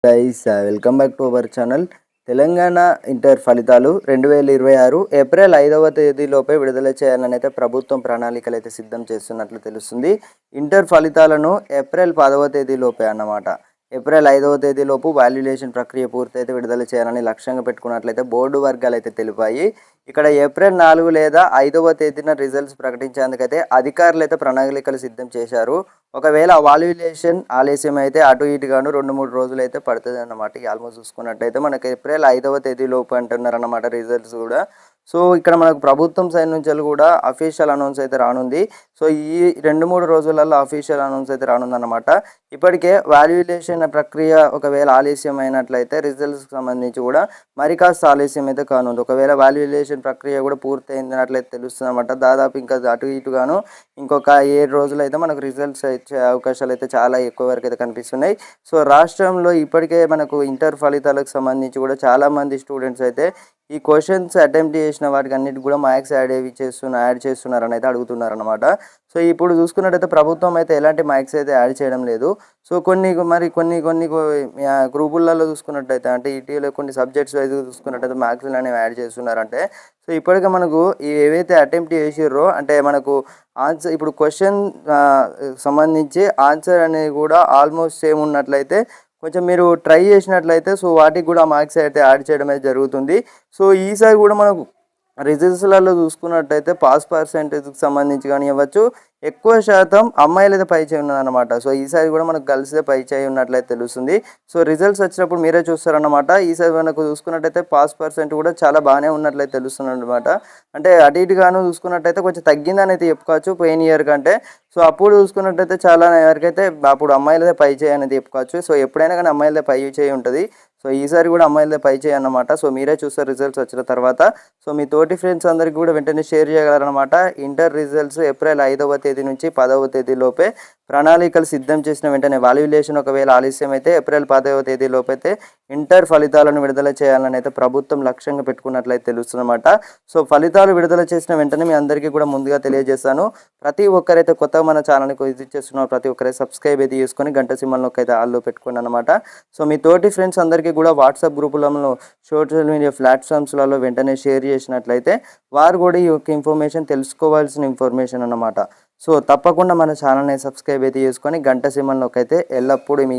Guys welcome back to our channel. Telangana inter ఫలితాలు 2026 April 5వ తేదీలోపే విడుదల చేయాలని అయితే ప్రభుత్వం ప్రణాళికలు అయితే సిద్ధం చేస్తున్నట్లు తెలుస్తుంది. ఇంటర్ ఫలితాలను ఏప్రిల్ 10వ తేదీలోపే అన్నమాట. ఏప్రిల్ 5వ తేదీలోపు వాల్యుయేషన్ ప్రక్రియ పూర్తయితే విడుదల చేయాలని లక్ష్యంగా పెట్టుకున్నట్లయితే బోర్డు వర్గాలు అయితే తెలిపాయి. ఇక్కడ ఏప్రిల్ 4 లేదా 5వ తేదీన రిజల్ట్స్ ప్రకటించేందుకైతే అధికారులు అయితే ప్రణాళికలు సిద్ధం చేశారు. ఒకవేళ వాల్యుయేషన్ ఆలస్యం అయితే అటు ఇటుగాను 2-3 రోజులు అయితే పడుతుంది అన్నమాట. ఆల్మోస్ట్ చూసుకున్నట్టయితే మనకి ఏప్రిల్ 5వ తేదీలోపు అంటున్నారు అన్నమాట రిజల్ట్స్ కూడా. సో ఇక్కడ మనకు ప్రభుత్వం సైడ్ నుంచి కూడా అఫీషియల్ అనౌన్స్ అయితే రానుంది. సో ఈ 2-3 రోజులలో అఫీషియల్ అనౌన్స్ అయితే రానుందన్నమాట. ఇప్పటికే వాల్యుయేషన్ ప్రక్రియ ఒకవేళ ఆలస్యం అయినట్లయితే రిజల్ట్స్కి సంబంధించి కూడా మరి కాస్త ఆలస్యం అయితే కానుంది. ఒకవేళ వాల్యుయేషన్ ప్రక్రియ కూడా పూర్తయిందన్నట్లయితే తెలుస్తుంది అన్నమాట. దాదాపు ఇంకా అటు ఇటుగాను ఇంకొక 7 రోజులు అయితే మనకు రిజల్ట్స్ వచ్చే అవకాశాలు అయితే చాలా ఎక్కువ వరకు అయితే కనిపిస్తున్నాయి. సో రాష్ట్రంలో ఇప్పటికే మనకు ఇంటర్ ఫలితాలకు సంబంధించి కూడా చాలామంది స్టూడెంట్స్ అయితే ఈ క్వశ్చన్స్ అటెంప్ట్ చేసిన వాటికి అన్నిటికి కూడా మార్క్స్ యాడ్ చేస్తున్నారని అయితే అడుగుతున్నారనమాట. సో ఇప్పుడు చూసుకున్నట్టయితే ప్రభుత్వం అయితే ఎలాంటి మార్క్స్ అయితే యాడ్ చేయడం లేదు. సో కొన్ని గ్రూపులలో చూసుకున్నట్టయితే అంటే ఇటీవల కొన్ని సబ్జెక్ట్స్ వైజ్ చూసుకున్నట్టయితే మార్క్స్లు అనేవి యాడ్ చేస్తున్నారంటే సో ఇప్పటికే మనకు ఏవైతే అటెంప్ట్ చేసిర్రో అంటే మనకు ఆన్సర్ ఇప్పుడు క్వశ్చన్ సంబంధించి ఆన్సర్ అనేది కూడా ఆల్మోస్ట్ సేమ్ ఉన్నట్లయితే కొంచెం మీరు ట్రై చేసినట్లయితే సో వాటికి కూడా మార్క్స్ అయితే యాడ్ చేయడం అయితే జరుగుతుంది. సో ఈసారి కూడా మనకు రిజల్ట్స్లలో చూసుకున్నట్టయితే పాస్ పర్సెంటేజ్కి సంబంధించి కానీ ఇవ్వచ్చు ఎక్కువ శాతం అమ్మాయిలు అయితే పై చేయి ఉన్నదన్నమాట. సో ఈసారి కూడా మనకు గర్ల్స్దే పై చేయి ఉన్నట్లయితే తెలుస్తుంది. సో రిజల్ట్స్ వచ్చినప్పుడు మీరే చూస్తారన్నమాట. ఈసారి మనకు చూసుకున్నట్టయితే పాస్ పర్సెంట్ కూడా చాలా బాగానే ఉన్నట్లయితే తెలుస్తుంది అనమాట. అంటే అటు ఇటుగాను చూసుకున్నట్టయితే కొంచెం తగ్గిందని అయితే చెప్పుకోవచ్చు పోయిన ఇయర్ కంటే. సో అప్పుడు చూసుకున్నట్టయితే చాలా వరకైతే అప్పుడు అమ్మాయిలదే పై చేయి అనేది చెప్పుకోవచ్చు. సో ఎప్పుడైనా కానీ అమ్మాయిలదే పై చేయి ఉంటుంది. సో ఈసారి కూడా అమ్మాయిలదే పై చేయి అన్నమాట. సో మీరే చూస్తారు రిజల్ట్స్ వచ్చిన తర్వాత. సో మీ తోటి ఫ్రెండ్స్ అందరికీ కూడా వెంటనే షేర్ చేయగలరనమాట. ఇంటర్ రిజల్ట్స్ ఏప్రిల్ 5వ తేదీ నుంచి 10వ తేదీలోపే ప్రణాళికలు సిద్ధం చేసిన వెంటనే వాల్యుయేషన్ ఒకవేళ ఆలస్యం అయితే ఏప్రిల్ 10వ తేదీలోపు అయితే ఇంటర్ ఫలితాలను విడుదల చేయాలని అయితే ప్రభుత్వం లక్ష్యంగా పెట్టుకున్నట్లయితే తెలుస్తుందన్నమాట. సో ఫలితాలు విడుదల చేసిన వెంటనే మీ అందరికీ కూడా ముందుగా తెలియజేస్తాను. ప్రతి ఒక్కరైతే కొత్తగా మన ఛానల్ని విజిట్ చేస్తున్నారు ప్రతి ఒక్కరైతే సబ్స్క్రైబ్ అయితే చేసుకొని గంట సింబల్లోకి అయితే ఆల్లో పెట్టుకోండి అనమాట. సో మీ తోటి ఫ్రెండ్స్ అందరికీ కూడా వాట్సాప్ గ్రూపులలో సోషల్ మీడియా ప్లాట్ఫామ్స్లలో వెంటనే షేర్ చేసినట్లయితే వారు కూడా ఈ యొక్క ఇన్ఫర్మేషన్ తెలుసుకోవాల్సిన ఇన్ఫర్మేషన్ అన్నమాట. సో తప్పకుండా మన ఛానల్ని సబ్స్క్రైబ్ అయితే చేసుకొని గంట సింబల్లోకి అయితే ఎల్లప్పుడూ మీ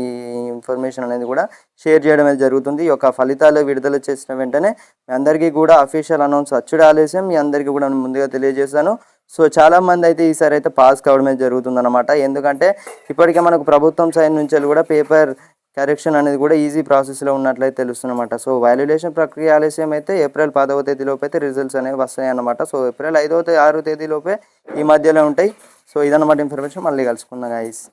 ఇన్ఫర్మేషన్ అనేది కూడా షేర్ చేయడం అనేది జరుగుతుంది. ఈ యొక్క ఫలితాలు విడుదల చేసిన వెంటనే మీ అందరికీ కూడా అఫీషియల్ అనౌన్స్ అచ్చుడు ఆలస్యం మీ అందరికీ కూడా ముందుగా తెలియజేస్తాను. సో చాలామంది అయితే ఈసారి అయితే పాస్ కావడమే జరుగుతుందన్నమాట. ఎందుకంటే ఇప్పటికే మనకు ప్రభుత్వం సైడ్ నుంచి కూడా పేపర్ కరెక్షన్ అనేది కూడా ఈజీ ప్రాసెస్లో ఉన్నట్లయితే తెలుస్తుందన్నమాట. సో వాల్యుయేషన్ ప్రక్రియ ఆలస్యం అయితే ఏప్రిల్ 10వ తేదీలోపు అయితే రిజల్ట్స్ అనేవి వస్తాయి అన్నమాట. సో ఏప్రిల్ 5వ 6వ తేదీలోపే ఈ మధ్యలో ఉంటాయి. సో ఇదన్నమాట ఇన్ఫర్మేషన్. మళ్ళీ కలుసుకుందాం గైస్.